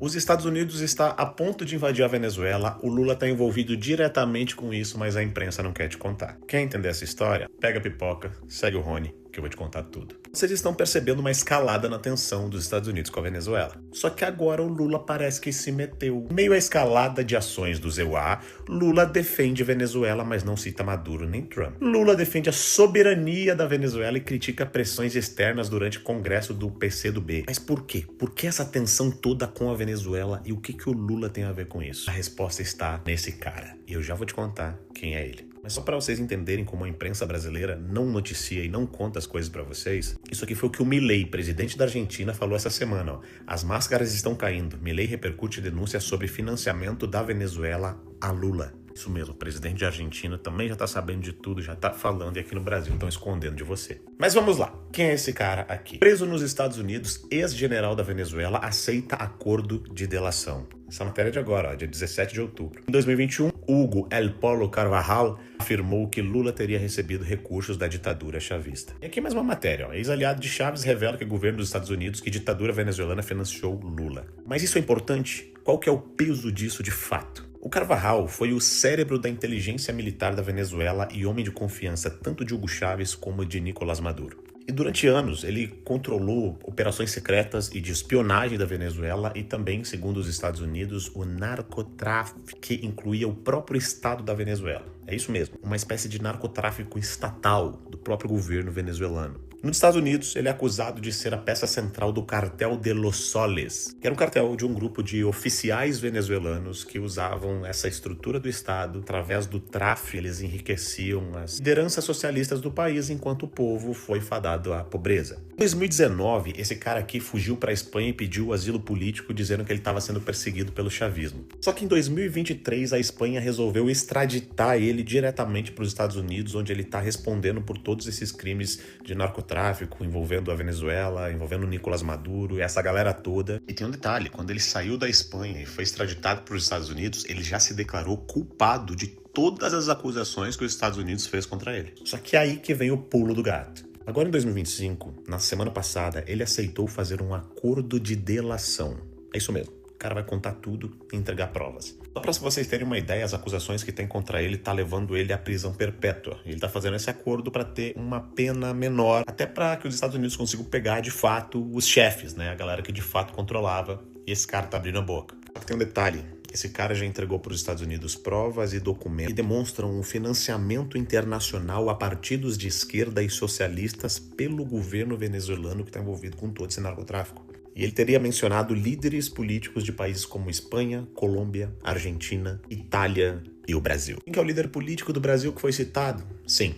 Os Estados Unidos está a ponto de invadir a Venezuela, o Lula está envolvido diretamente com isso, mas a imprensa não quer te contar. Quer entender essa história? Pega a pipoca, segue o Rony, que eu vou te contar tudo. Vocês estão percebendo uma escalada na tensão dos Estados Unidos com a Venezuela. Só que agora o Lula parece que se meteu. Em meio à escalada de ações do EUA, Lula defende Venezuela, mas não cita Maduro nem Trump. Lula defende a soberania da Venezuela e critica pressões externas durante o congresso do PCdoB. Mas por quê? Por que essa tensão toda com a Venezuela e o que o Lula tem a ver com isso? A resposta está nesse cara. E eu já vou te contar quem é ele. Mas só para vocês entenderem como a imprensa brasileira não noticia e não conta as coisas para vocês, isso aqui foi o que o Milei, presidente da Argentina, falou essa semana. Ó. As máscaras estão caindo. Milei repercute denúncia sobre financiamento da Venezuela a Lula. Isso mesmo, o presidente da Argentina também já tá sabendo de tudo, já tá falando, e aqui no Brasil estão escondendo de você. Mas vamos lá, quem é esse cara aqui? Preso nos Estados Unidos, ex-general da Venezuela aceita acordo de delação. Essa matéria é de agora, ó, dia 17 de outubro. Em 2021, Hugo El Polo Carvajal afirmou que Lula teria recebido recursos da ditadura chavista. E aqui mais uma matéria, ó. Ex-aliado de Chaves revela que o governo dos Estados Unidos que ditadura venezuelana financiou Lula. Mas isso é importante? Qual que é o peso disso de fato? O Carvajal foi o cérebro da inteligência militar da Venezuela e homem de confiança tanto de Hugo Chávez como de Nicolás Maduro. E durante anos ele controlou operações secretas e de espionagem da Venezuela e também, segundo os Estados Unidos, o narcotráfico, que incluía o próprio Estado da Venezuela. É isso mesmo, uma espécie de narcotráfico estatal do próprio governo venezuelano. Nos Estados Unidos, ele é acusado de ser a peça central do Cartel de los Soles, que era um cartel de um grupo de oficiais venezuelanos que usavam essa estrutura do Estado. Através do tráfico, eles enriqueciam as lideranças socialistas do país, enquanto o povo foi fadado à pobreza. Em 2019, esse cara aqui fugiu para a Espanha e pediu asilo político, dizendo que ele estava sendo perseguido pelo chavismo. Só que em 2023, a Espanha resolveu extraditar ele diretamente para os Estados Unidos, onde ele está respondendo por todos esses crimes de narcotráfico envolvendo a Venezuela, envolvendo o Nicolás Maduro e essa galera toda. E tem um detalhe, quando ele saiu da Espanha e foi extraditado para os Estados Unidos, ele já se declarou culpado de todas as acusações que os Estados Unidos fez contra ele. Só que é aí que vem o pulo do gato. Agora em 2025, na semana passada, ele aceitou fazer um acordo de delação. É isso mesmo. O cara vai contar tudo e entregar provas. Só para vocês terem uma ideia, as acusações que tem contra ele tá levando ele à prisão perpétua. Ele tá fazendo esse acordo para ter uma pena menor, até para que os Estados Unidos consigam pegar de fato os chefes, né? A galera que de fato controlava. E esse cara tá abrindo a boca. Só que tem um detalhe. Esse cara já entregou para os Estados Unidos provas e documentos que demonstram um financiamento internacional a partidos de esquerda e socialistas pelo governo venezuelano que está envolvido com todo esse narcotráfico. E ele teria mencionado líderes políticos de países como Espanha, Colômbia, Argentina, Itália e o Brasil. Quem que é o líder político do Brasil que foi citado? Sim,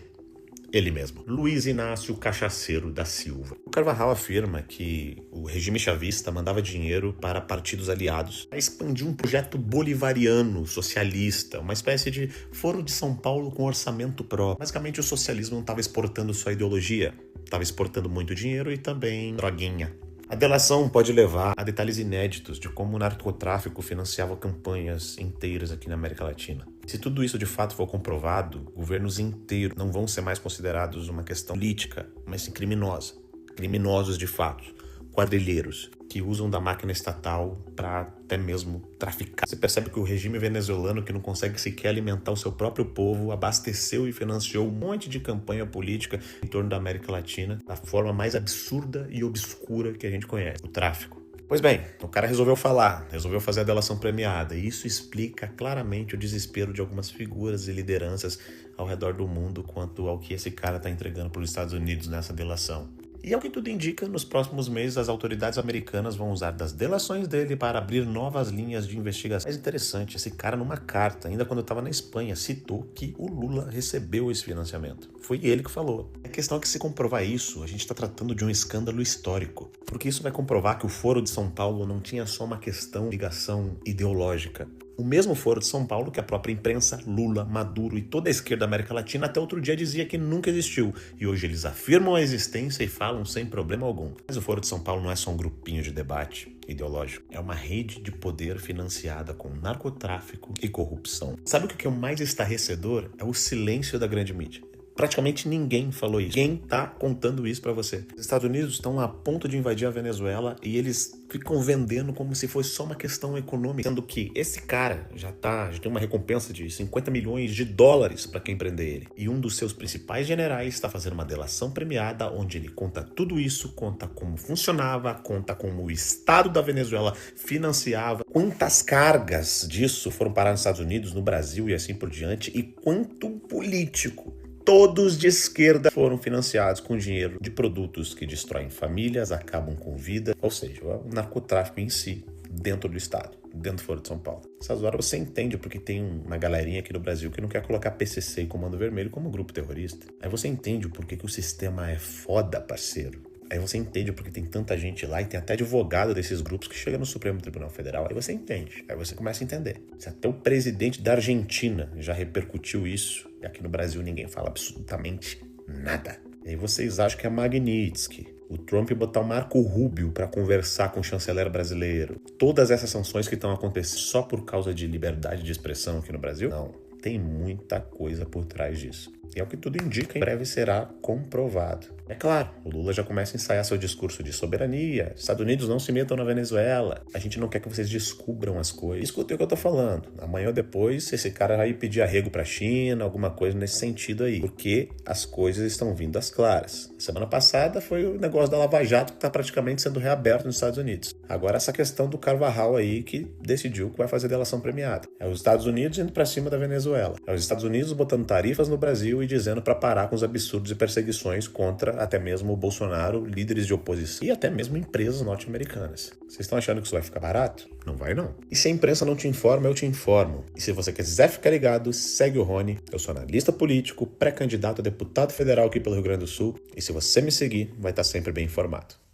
ele mesmo, Luiz Inácio Cachaceiro da Silva. O Carvajal afirma que o regime chavista mandava dinheiro para partidos aliados para expandir um projeto bolivariano, socialista, uma espécie de Foro de São Paulo com orçamento próprio. Basicamente, o socialismo não estava exportando sua ideologia, estava exportando muito dinheiro e também droguinha. A delação pode levar a detalhes inéditos de como o narcotráfico financiava campanhas inteiras aqui na América Latina. Se tudo isso de fato for comprovado, governos inteiros não vão ser mais considerados uma questão política, mas sim criminosa. Criminosos de fato, quadrilheiros, que usam da máquina estatal para até mesmo traficar. Você percebe que o regime venezuelano, que não consegue sequer alimentar o seu próprio povo, abasteceu e financiou um monte de campanha política em torno da América Latina da forma mais absurda e obscura que a gente conhece, o tráfico. Pois bem, o cara resolveu falar, resolveu fazer a delação premiada, e isso explica claramente o desespero de algumas figuras e lideranças ao redor do mundo quanto ao que esse cara está entregando para os Estados Unidos nessa delação. E ao que tudo indica, nos próximos meses as autoridades americanas vão usar das delações dele para abrir novas linhas de investigação. Mas interessante, esse cara numa carta, ainda quando eu estava na Espanha, citou que o Lula recebeu esse financiamento. Foi ele que falou. A questão é que se comprovar isso, a gente está tratando de um escândalo histórico. Porque isso vai comprovar que o Foro de São Paulo não tinha só uma questão de ligação ideológica. O mesmo Foro de São Paulo que a própria imprensa, Lula, Maduro e toda a esquerda da América Latina até outro dia dizia que nunca existiu. E hoje eles afirmam a existência e falam sem problema algum. Mas o Foro de São Paulo não é só um grupinho de debate ideológico. É uma rede de poder financiada com narcotráfico e corrupção. Sabe o que é o mais estarrecedor? É o silêncio da grande mídia. Praticamente ninguém falou isso. Quem tá contando isso para você? Os Estados Unidos estão a ponto de invadir a Venezuela e eles ficam vendendo como se fosse só uma questão econômica, sendo que esse cara já tem uma recompensa de 50 milhões de dólares para quem prender ele. E um dos seus principais generais está fazendo uma delação premiada onde ele conta tudo isso, conta como funcionava, conta como o Estado da Venezuela financiava, quantas cargas disso foram parar nos Estados Unidos, no Brasil e assim por diante, e quanto político, todos de esquerda, foram financiados com dinheiro de produtos que destroem famílias, acabam com vida, ou seja, o narcotráfico em si, dentro do estado, dentro do Foro de São Paulo. Essas horas você entende porque tem uma galerinha aqui no Brasil que não quer colocar PCC e Comando Vermelho como grupo terrorista. Aí você entende o porquê que o sistema é foda, parceiro. Aí você entende porque tem tanta gente lá e tem até advogado desses grupos que chega no Supremo Tribunal Federal. Aí você entende. Aí você começa a entender. Se até o presidente da Argentina já repercutiu isso, e aqui no Brasil ninguém fala absolutamente nada. E aí vocês acham que é Magnitsky, o Trump botar o Marco Rubio para conversar com o chanceler brasileiro, todas essas sanções que estão acontecendo só por causa de liberdade de expressão aqui no Brasil? Não. Tem muita coisa por trás disso. E é o que tudo indica, em breve será comprovado. É claro, o Lula já começa a ensaiar seu discurso de soberania. Estados Unidos não se metam na Venezuela. A gente não quer que vocês descubram as coisas. Escutem o que eu tô falando. Amanhã ou depois, esse cara vai pedir arrego pra China, alguma coisa nesse sentido aí. Porque as coisas estão vindo às claras. Semana passada foi o negócio da Lava Jato que tá praticamente sendo reaberto nos Estados Unidos. Agora essa questão do Carvajal aí que decidiu que vai fazer delação premiada. É os Estados Unidos indo pra cima da Venezuela. É os Estados Unidos botando tarifas no Brasil e dizendo para parar com os absurdos e perseguições contra até mesmo o Bolsonaro, líderes de oposição e até mesmo empresas norte-americanas. Vocês estão achando que isso vai ficar barato? Não vai não. E se a imprensa não te informa, eu te informo. E se você quiser ficar ligado, segue o Rony. Eu sou analista político, pré-candidato a deputado federal aqui pelo Rio Grande do Sul. E se você me seguir, vai estar sempre bem informado.